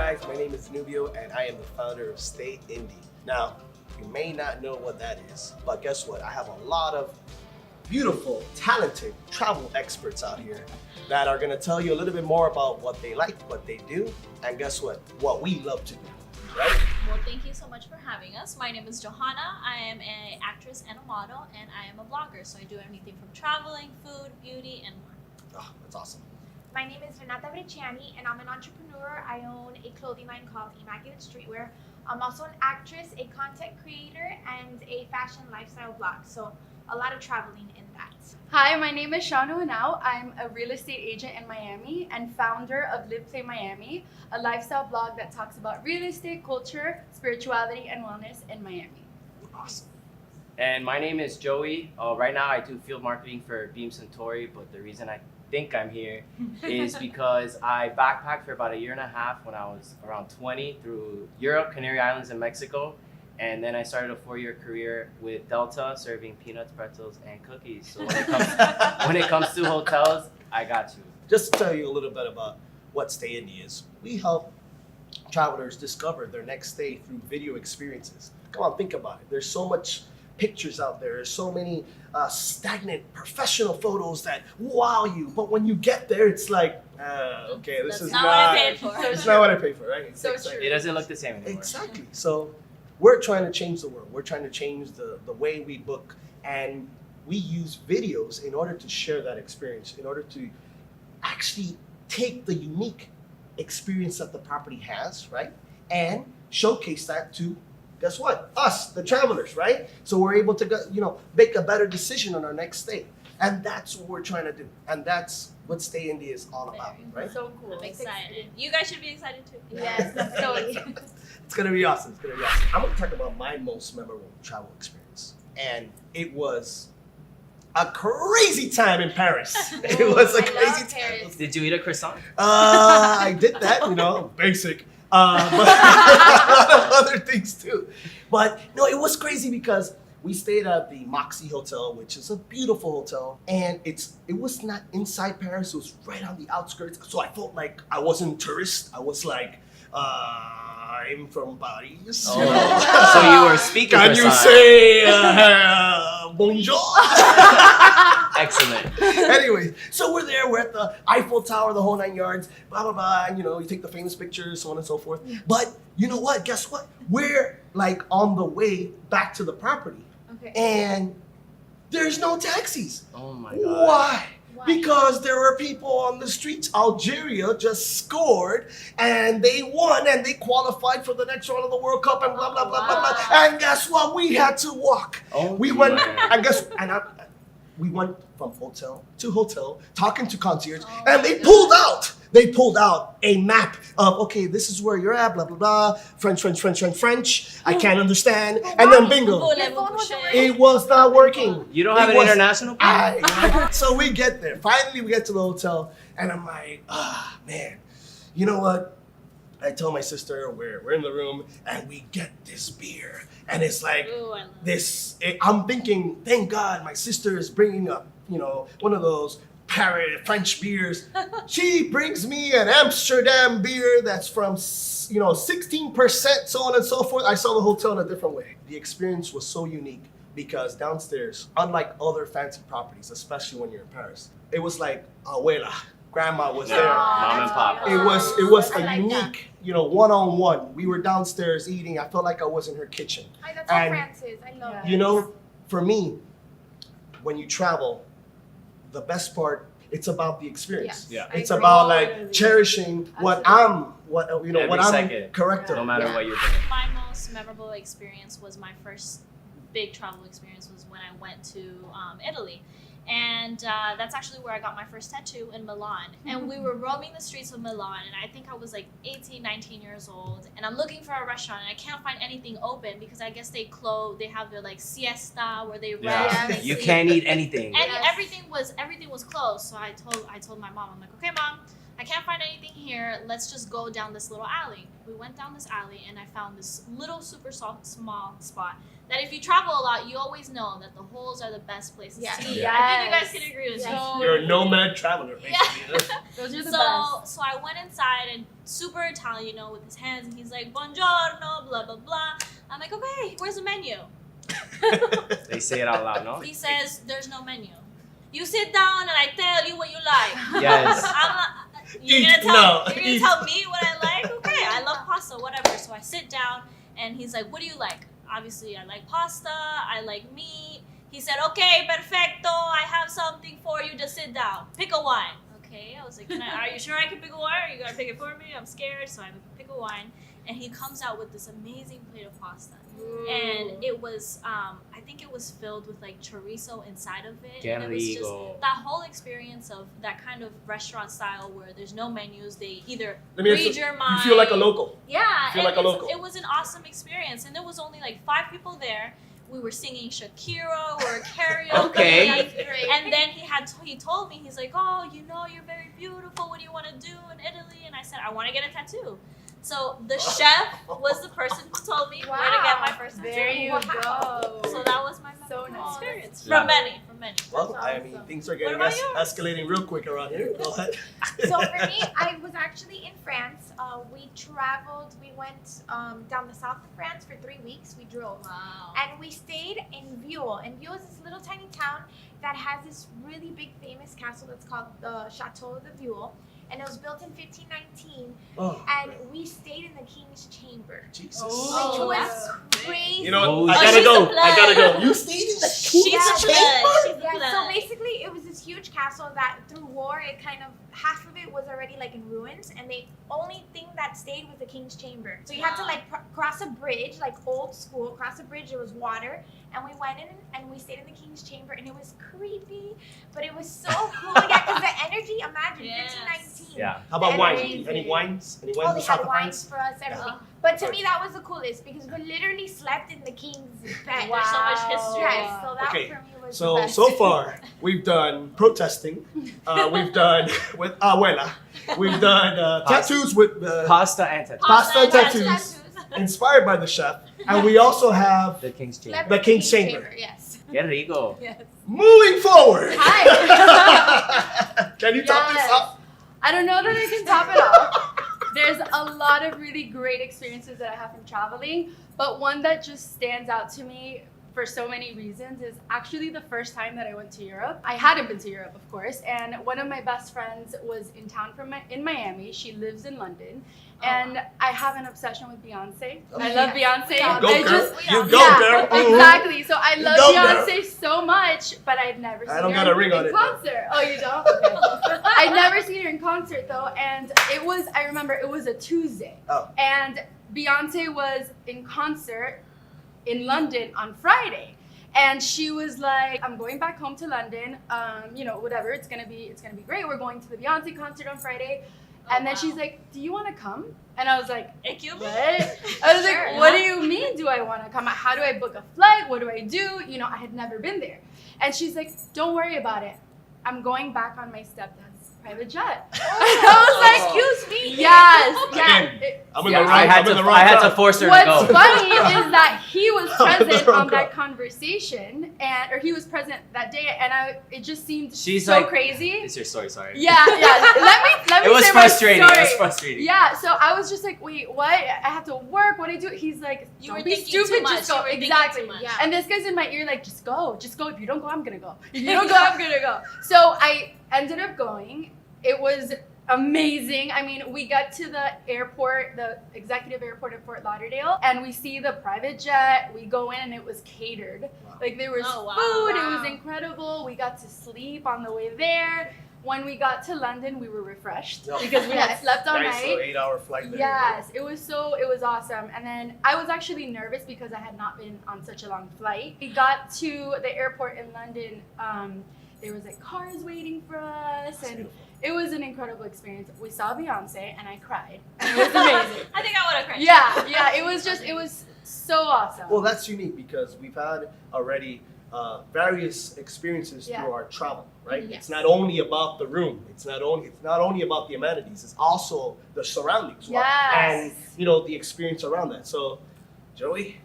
guys, my name is Nubio and I am the founder of STAYInd. Now, you may not know what that is, but guess what? I have a lot of beautiful, talented travel experts out here that are gonna tell you a little bit more about what they like, what they do, and guess what we love to do, right? Well, thank you so much for having us. My name is Johanna. I am an actress and a model, and I am a blogger. So I do everything from traveling, food, beauty, and more. Oh, that's awesome. My name is Renata Brecciani and I'm an entrepreneur. I own a clothing line called Immaculate Streetwear. I'm also an actress, a content creator, and a fashion lifestyle blog. So a lot of traveling in that. Hi, my name is Shana Wanao. I'm a real estate agent in Miami and founder of Live Play Miami, a lifestyle blog that talks about real estate, culture, spirituality, and wellness in Miami. Awesome. And my name is Joey. Right now I do field marketing for Beam Suntory, but the reason I think I'm here is because I backpacked for about 1.5 years when I was around 20 through Europe, Canary Islands, and Mexico. And then I started a 4-year career with Delta serving peanuts, pretzels, and cookies. So when it comes to hotels, I got you. Just to tell you a little bit about what STAYInd is, we help travelers discover their next stay through video experiences. Come on, think about it. There's so much pictures out there. There's so many stagnant professional photos that wow you, but when you get there, it's like, okay, this is not what I paid for. It's not what I paid for, right? So Exactly. true. It doesn't look the same anymore. Exactly. So we're trying to change the world. We're trying to change the way we book, and we use videos in order to share that experience, in order to actually take the unique experience that the property has, right? And showcase that to, guess what? Us, the travelers, right? So we're able to, make a better decision on our next stay. And that's what we're trying to do. And that's what STAYInd is all about, right? So cool. I'm excited. You guys should be excited too. Yes, definitely. It's gonna be awesome. It's gonna be awesome. I'm gonna talk about my most memorable travel experience. And it was a crazy time in Paris. It was a I crazy love time. Paris. Did you eat a croissant? I did that, basic. But a lot of other things too. But no, it was crazy because we stayed at the Moxie Hotel, which is a beautiful hotel, and it was not inside Paris. It was right on the outskirts. So I felt like I wasn't a tourist. I was like, I'm from Paris. Oh. So you were speaking Can you croissant. say bonjour? Excellent. Anyways, so we're there, we're at the Eiffel Tower, the whole 9 yards, blah, blah, blah, and you take the famous pictures, so on and so forth. But you know what? Guess what? We're like on the way back to the property, Okay. and there's no taxis. Oh my god. Why? Because there were people on the streets. Algeria just scored, and they won, and they qualified for the next round of the World Cup, and blah, blah, blah, blah, blah. And guess what? We had to walk. Oh We my went, God. we went from hotel to hotel, talking to concierge, and they pulled out. They pulled out a map of, okay, this is where you're at, blah, blah, blah, French. I can't understand. And then bingo, it was not working. You don't have It an was- international plan? So we get there. Finally, we get to the hotel, and I'm like, man, you know what? I tell my sister, we're in the room, and we get this beer. And it's like, Ooh, I love I'm thinking, thank God my sister is bringing up, one of those French beers. She brings me an Amsterdam beer that's from, 16%, so on and so forth. I saw the hotel in a different way. The experience was so unique because downstairs, unlike other fancy properties, especially when you're in Paris, it was like abuela, grandma was there. Mom and pop. It was I a like unique, one-on-one. We were downstairs eating. I felt like I was in her kitchen. Hi, that's all And- Francis. I love Yeah. it. For me, when you travel, the best part, it's about the experience. Yeah. It's I agree. about like cherishing what I'm Every second. correct. No matter Yeah. what you're doing. My most memorable experience was my first big travel experience was when I went to Italy. And that's actually where I got my first tattoo in Milan. And we were roaming the streets of Milan, and I think I was like 18, 19 years old. And I'm looking for a restaurant, and I can't find anything open because I guess they have their like siesta where they rest. Yeah. and they You sleep. can't eat anything. And Yes. everything was closed. So I told my mom, I'm like, okay, mom, I can't find anything here. Let's just go down this little alley. We went down this alley, and I found this little super small spot that if you travel a lot, you always know that the holes are the best places Yes. to eat. Yes. I think you guys can agree with me. Yes. You're a nomad traveler, basically. Those are the So, best. so I went inside and super Italian, with his hands, and he's like, "Buongiorno," blah blah blah. I'm like, "Okay, where's the menu?" They say it out loud, no? He says, "There's no menu. You sit down and I tell you what you like." Yes. I'm not, you're Eat gonna now, tell eat. me what I like? Okay, I love pasta, whatever. So I sit down and he's like, "What do you like?" Obviously, I like pasta. I like meat. He said, "Okay, perfecto. I have something for you. Just sit down. Pick a wine." Okay, I was like, "Are you sure I can pick a wine? Or you gotta pick it for me? I'm scared." So I pick a wine, and he comes out with this amazing plate of pasta. And it was, I think it was filled with like chorizo inside of it. Qué And it was just rico. that whole experience of that kind of restaurant style where there's no menus. They either Let me ask read you, your mind. you feel like a local. Yeah, You feel and like a local. it was an awesome experience. And there was only like 5 people there. We were singing Shakira or karaoke. Okay. And then he told me, he's like, "Oh, you're very beautiful. What do you want to do in Italy?" And I said, "I want to get a tattoo." So the chef was the person who told me where to get my first tattoo. There you go. So that was my So memorable nice. experience. Love From it. many. Well, That's I mean, awesome. things are getting about yours? escalating real quick around here. Go ahead. So for me, I was actually in France. We traveled. We went down the south of France for 3 weeks. We drove. Wow. And we stayed in Vieux. And Vieux is this little tiny town that has this really big famous castle that's called the Chateau de Vieux. And it was built in 1519. Oh, And we stayed in the King's Chamber, Jesus. Oh, which was that's crazy. You know Oh, what? I she's gotta go. a I gotta blood. go. You stayed in the She's King's a Chamber? blood. She's a Yeah, so blood. basically it was this huge castle that through war, it kind of, half of it was already like in ruins, and the only thing that stayed was the King's Chamber. So you had to Wow. like cross a bridge, like old school, cross a bridge, there was water, and we went in and we stayed in the King's Chamber, and it was creepy, but it was so cool. Yeah, because the energy, imagine, Yes. 1519. Yeah. How about wine? Amazing. Any wines? Any Oh, wines in they the south had of wines France? for us, everything. Uh-huh. But to me, that was the coolest because we literally slept in the King's bed. There's so much history. Yes, so that Okay, for me was the So best. far we've done protesting, we've done with abuela, we've done tattoos with Pasta and tattoos. Pasta and Pasta and tattoos inspired by the chef, and we also have The King's Chamber. Slept the in King's Chamber. Yes. Qué rico. Yes. moving forward. Hi. Can you top this Yes. up? I don't know that I can top it off. There's a lot of really great experiences that I have from traveling, but one that just stands out to me for so many reasons is actually the first time that I went to Europe. I hadn't been to Europe, of course, and one of my best friends was in town in Miami. She lives in London, and I have an obsession with Beyonce. I love Beyonce. You go, I girl. just You go, yeah, girl. Mhm. exactly. So I love go, girl. Beyonce so much, but I'd never seen I don't her got a ring on in it, though. concert. Oh, you don't? Okay. I'd never seen her in concert though, and I remember it was a Tuesday. Oh. And Beyonce was in concert in London on Friday. And she was like, "I'm going back home to London. Whatever. It's gonna be great. We're going to the Beyonce concert on Friday." And then she's like, "Do you want to come?" And I was like, Excuse me? "What?" I was Sure, like, "What do yeah. you mean? Do I want to come? How do I book a flight? What do I do?" I had never been there. And she's like, "Don't worry about it. I'm going back on my stepdad's private jet." I was like, Excuse me. "Yes, yeah." Again, I'm in the seriously. right- I had I'm in to. the wrong I had to crowd. force her to What's go. funny is that he was I'm in the present wrong on that crowd. conversation, or he was present that day, and it just seemed She's so like- crazy. It's your story. Sorry. Yeah. Let me It was say my frustrating. It story. was frustrating. Yeah, so I was just like, "Wait, what? I have to work. What do I do?" He's like, You "Don't were be thinking stupid. too much. Just go." You were thinking Exactly. too much. Yeah. And this guy's in my ear like, "Just go. Just go. If you don't go, I'm gonna go. If you don't go, I'm gonna go." So I ended up going. It was amazing. I mean, we got to the airport, the executive airport of Fort Lauderdale, and we see the private jet. We go in and it was catered. Wow. Like there was Oh, wow. food. It Wow. was incredible. We got to sleep on the way there. When we got to London, we were refreshed Yeah. because we had Yes. slept all Nice night. little 8-hour flight there. Yes, it was awesome. And then I was actually nervous because I had not been on such a long flight. We got to the airport in London. There was like cars waiting for us, That's and beautiful. it was an incredible experience. We saw Beyonce, and I cried. And it was amazing. I think I would have cried. Yeah, it was So awesome. Well, that's unique because we've had already various experiences Yeah. through our travel, right? Yes. It's not only about the room. It's not only about the amenities. It's also the surroundings, Yes. and the experience around that. So, Joey,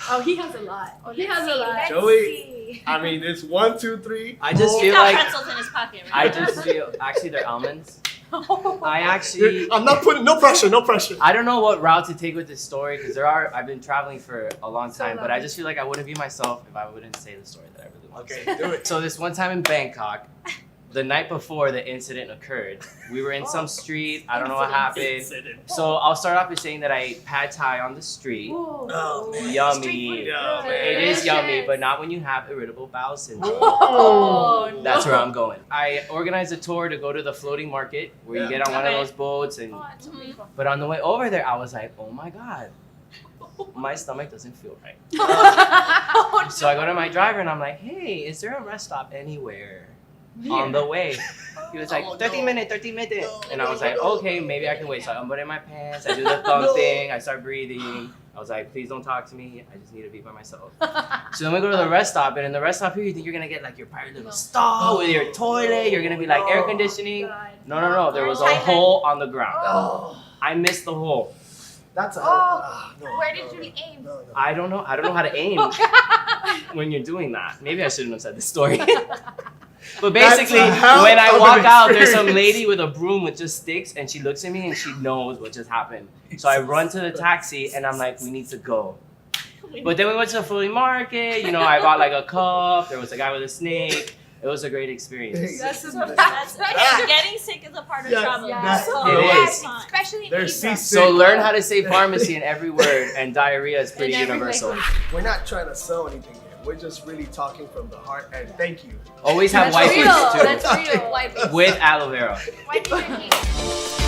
Oh, he has a lot. He has a lot. Let's Joey. see. I mean, it's 1, 2, 3. I just four. He's feel got like pretzels in his pocket, I right? just feel actually they're almonds. I actually I'm not putting no pressure. No pressure. I don't know what route to take with this story because I've been traveling for a long So time, but long. I just feel like I wouldn't be myself if I wouldn't say the story that I really want to say. Okay, do it. So this one time in Bangkok, the night before the incident occurred, we were in some street. I don't know what happened. So I'll start off by saying that I ate pad thai on the street. Oh, man. Yummy. Yeah, man. It is yummy, Delicious. but not when you have irritable bowel syndrome. Oh, no. That's where I'm going. I organized a tour to go to the floating market where you Yeah. get on one of Okay. those boats and Oh, that's so beautiful. but on the way over there I was like, oh my god. My stomach doesn't feel right. So I go to my driver and I'm like, hey, is there a rest stop anywhere on the way? He was like, Oh, 30 no. minutes, 30 minutes. No, And I was like, no. okay, maybe I can wait. So I unbutton my pants, I do the thumb No. thing, I start breathing. I was like, please don't talk to me. I just need to be by myself. So then we go to the rest stop, and in the rest stop here, you think you're gonna get like your private little stall with your toilet. You're gonna be like air conditioning. No. There was a Thailand. hole on the ground. Oh, I missed the hole. that's a. Oh, no, where no, did you no, aim? No, no. I don't know how to aim when you're doing that. Maybe I shouldn't have said this story. But basically, That's a hell when I of an walk out, there's some experience. lady with a broom with just sticks, and she looks at me and she knows what just happened. So I run to the taxi, and I'm like, we need to go. But then we went to the flea market. I bought like a cup. There was a guy with a snake. It was a great experience. That's So the that's getting sick is a part of Yes, travel. yes, So it that's is. fine. Especially in There's Asia. seasick. So learn how to say pharmacy in every word, and diarrhea is pretty In every universal. language. We're not trying to sell anything here. We're just really talking from the heart. And thank you. Always have That's wipes real. too, That's real. with aloe vera. Why did you aim?